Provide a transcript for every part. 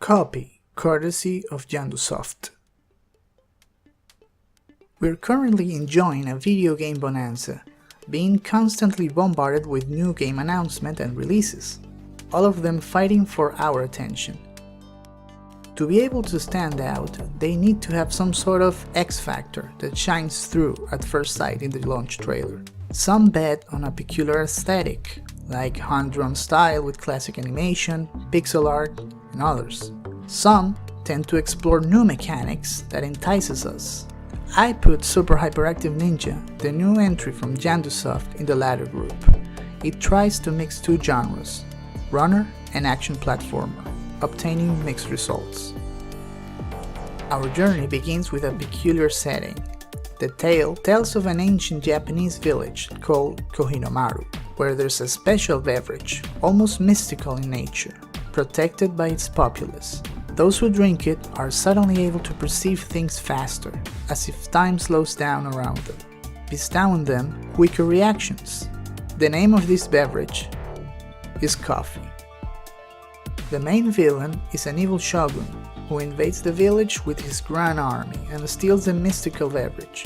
Copy, courtesy of Jandusoft. We're currently enjoying a video game bonanza, being constantly bombarded with new game announcements and releases, all of them fighting for our attention. To be able to stand out, they need to have some sort of X factor that shines through at first sight in the launch trailer. Some bet on a peculiar aesthetic, like hand-drawn style with classic animation, pixel art, and others. Some tend to explore new mechanics that entices us. I put Super Hyperactive Ninja, the new entry from Jandusoft, in the latter group. It tries to mix two genres, runner and action platformer, obtaining mixed results. Our journey begins with a peculiar setting. The tale tells of an ancient Japanese village called Kohinomaru, where there's a special beverage, almost mystical in nature, protected by its populace. Those who drink it are suddenly able to perceive things faster, as if time slows down around them, bestowing them quicker reactions. The name of this beverage is coffee. The main villain is an evil shogun who invades the village with his grand army and steals the mystical beverage.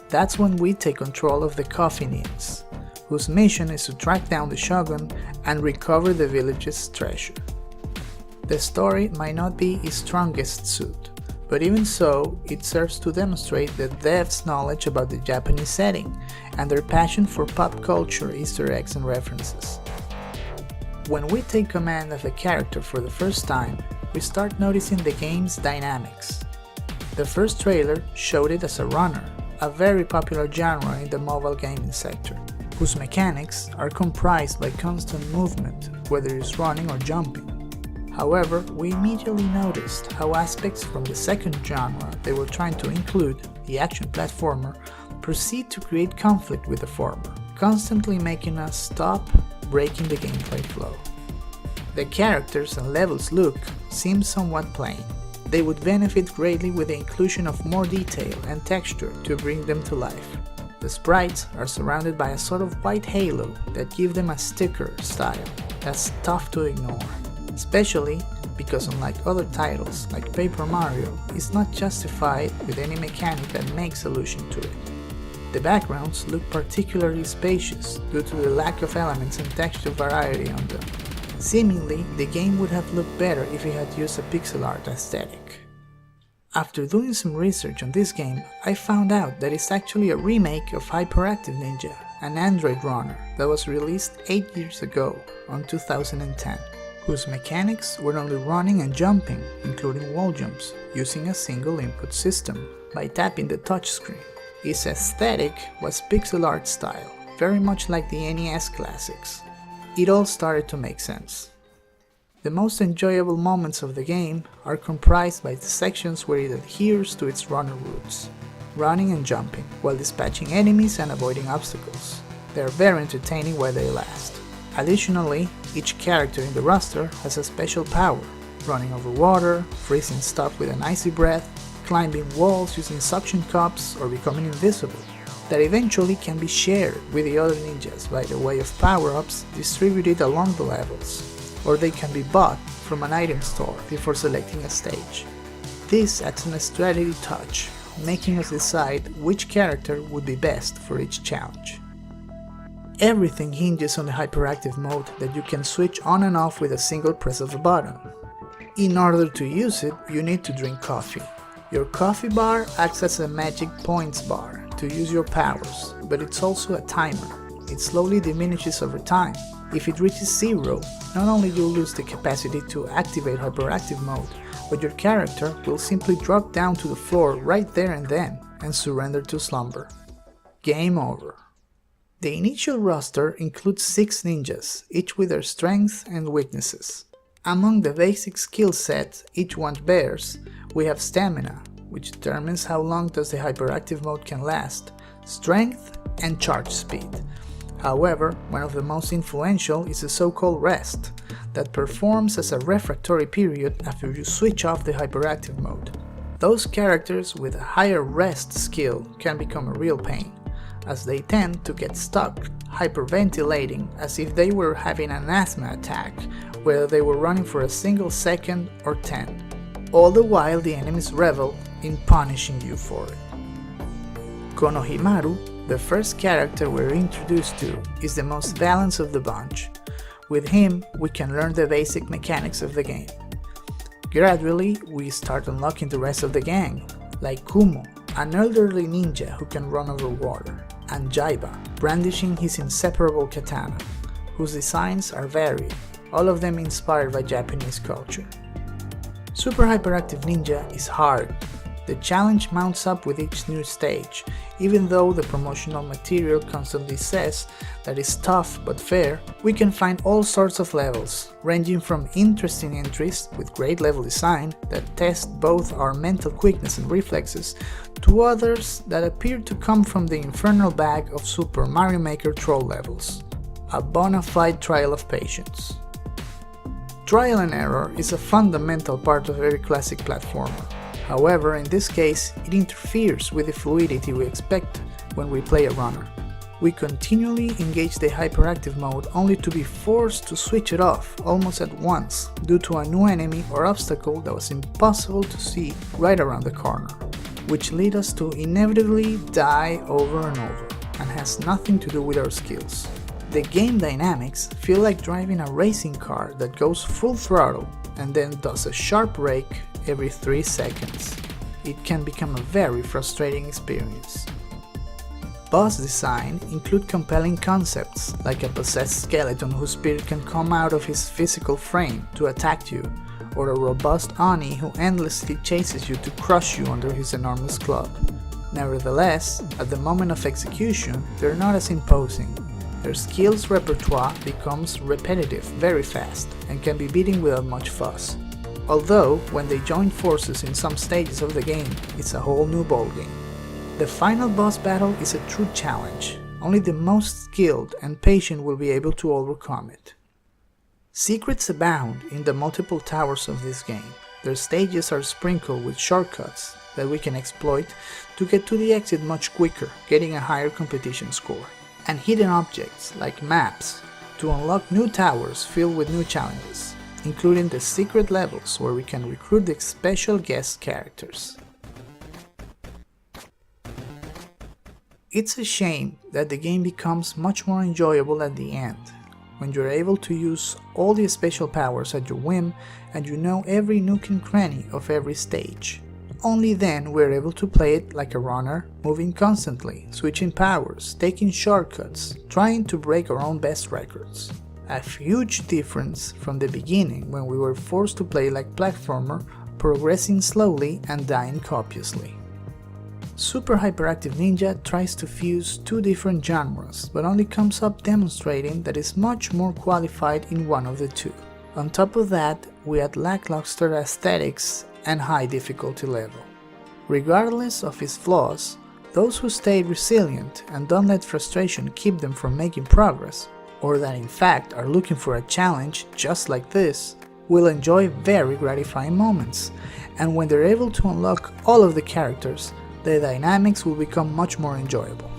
That's when we take control of the coffee nymphs, whose mission is to track down the shogun and recover the village's treasure. The story might not be its strongest suit, but even so, it serves to demonstrate the devs' knowledge about the Japanese setting and their passion for pop culture Easter eggs and references. When we take command of a character for the first time, we start noticing the game's dynamics. The first trailer showed it as a runner, a very popular genre in the mobile gaming sector, whose mechanics are comprised by constant movement, whether it's running or jumping. However, we immediately noticed how aspects from the second genre they were trying to include, the action platformer, proceed to create conflict with the former, constantly making us stop, breaking the gameplay flow. The characters and levels look seem somewhat plain. They would benefit greatly with the inclusion of more detail and texture to bring them to life. The sprites are surrounded by a sort of white halo that give them a sticker style that's tough to ignore, especially because unlike other titles like Paper Mario, it's not justified with any mechanic that makes allusion to it. The backgrounds look particularly spacious due to the lack of elements and texture variety on them. Seemingly, the game would have looked better if it had used a pixel art aesthetic. After doing some research on this game, I found out that it's actually a remake of Hyperactive Ninja, an Android runner that was released 8 years ago, on 2010, whose mechanics were only running and jumping, including wall jumps, using a single input system, by tapping the touchscreen. Its aesthetic was pixel art style, very much like the NES classics. It all started to make sense. The most enjoyable moments of the game are comprised by the sections where it adheres to its runner roots, running and jumping, while dispatching enemies and avoiding obstacles. They are very entertaining while they last. Additionally, each character in the roster has a special power, running over water, freezing stuff with an icy breath, climbing walls using suction cups, or becoming invisible, that eventually can be shared with the other ninjas by the way of power-ups distributed along the levels, or they can be bought from an item store before selecting a stage. This adds a strategy touch, making us decide which character would be best for each challenge. Everything hinges on the hyperactive mode that you can switch on and off with a single press of a button. In order to use it, you need to drink coffee. Your coffee bar acts as a magic points bar to use your powers, but it's also a timer. It slowly diminishes over time. If it reaches 0, not only you'll lose the capacity to activate hyperactive mode, but your character will simply drop down to the floor right there and then, and surrender to slumber. Game over. The initial roster includes 6 ninjas, each with their strengths and weaknesses. Among the basic skill sets each one bears, we have stamina, which determines how long does the hyperactive mode can last, strength, and charge speed. However, one of the most influential is the so-called rest, that performs as a refractory period after you switch off the hyperactive mode. Those characters with a higher rest skill can become a real pain, as they tend to get stuck hyperventilating as if they were having an asthma attack, whether they were running for a single second or 10. All the while the enemies revel in punishing you for it. Konohimaru, the first character we're introduced to, is the most balanced of the bunch. With him, we can learn the basic mechanics of the game. Gradually, we start unlocking the rest of the gang, like Kumo, an elderly ninja who can run over water, and Jaiba, brandishing his inseparable katana, whose designs are varied, all of them inspired by Japanese culture. Super Hyperactive Ninja is hard. The challenge mounts up with each new stage, even though the promotional material constantly says that it's tough but fair. We can find all sorts of levels, ranging from interesting entries with great level design that test both our mental quickness and reflexes, to others that appear to come from the infernal bag of Super Mario Maker troll levels. A bona fide trial of patience. Trial and error is a fundamental part of every classic platformer. However, in this case, it interferes with the fluidity we expect when we play a runner. We continually engage the hyperactive mode only to be forced to switch it off almost at once due to a new enemy or obstacle that was impossible to see right around the corner, which lead us to inevitably die over and over and has nothing to do with our skills. The game dynamics feel like driving a racing car that goes full throttle and then does a sharp brake every 3 seconds. It can become a very frustrating experience. Boss design include compelling concepts, like a possessed skeleton whose spirit can come out of his physical frame to attack you, or a robust Oni who endlessly chases you to crush you under his enormous club. Nevertheless, at the moment of execution, they're not as imposing. Their skills repertoire becomes repetitive very fast and can be beaten without much fuss. Although, when they join forces in some stages of the game, it's a whole new ballgame. The final boss battle is a true challenge. Only the most skilled and patient will be able to overcome it. Secrets abound in the multiple towers of this game. Their stages are sprinkled with shortcuts that we can exploit to get to the exit much quicker, getting a higher competition score. And hidden objects, like maps, to unlock new towers filled with new challenges, including the secret levels where we can recruit the special guest characters. It's a shame that the game becomes much more enjoyable at the end, when you're able to use all the special powers at your whim and you know every nook and cranny of every stage. Only then we're able to play it like a runner, moving constantly, switching powers, taking shortcuts, trying to break our own best records. A huge difference from the beginning when we were forced to play like platformer, progressing slowly and dying copiously. Super Hyperactive Ninja tries to fuse two different genres, but only comes up demonstrating that it's much more qualified in one of the two. On top of that, we had lackluster aesthetics and high difficulty level. Regardless of its flaws, those who stay resilient and don't let frustration keep them from making progress, or that in fact are looking for a challenge just like this, will enjoy very gratifying moments, and when they're able to unlock all of the characters, the dynamics will become much more enjoyable.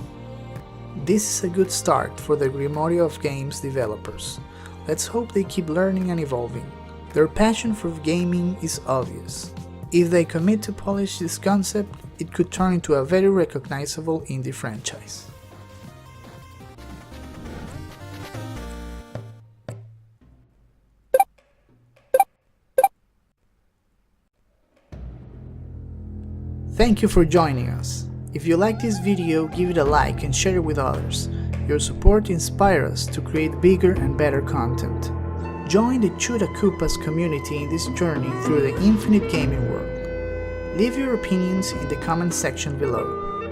This is a good start for the Grimorio of Games developers. Let's hope they keep learning and evolving. Their passion for gaming is obvious. If they commit to polish this concept, it could turn into a very recognizable indie franchise. Thank you for joining us. If you like this video, give it a like and share it with others. Your support inspires us to create bigger and better content. Join the Chutakoopas community in this journey through the infinite gaming world. Leave your opinions in the comment section below.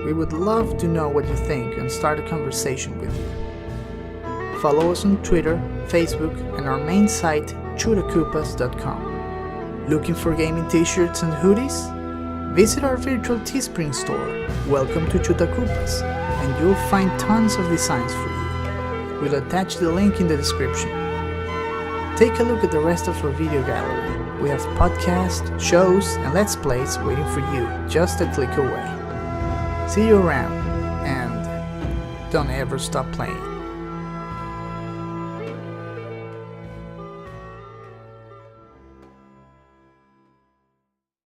We would love to know what you think and start a conversation with you. Follow us on Twitter, Facebook, and our main site, chutakoopas.com. Looking for gaming t-shirts and hoodies? Visit our virtual Teespring store, Welcome to Chutakoopas, and you'll find tons of designs for you. We'll attach the link in the description. Take a look at the rest of our video gallery. We have podcasts, shows, and Let's Plays waiting for you, just a click away. See you around, and don't ever stop playing.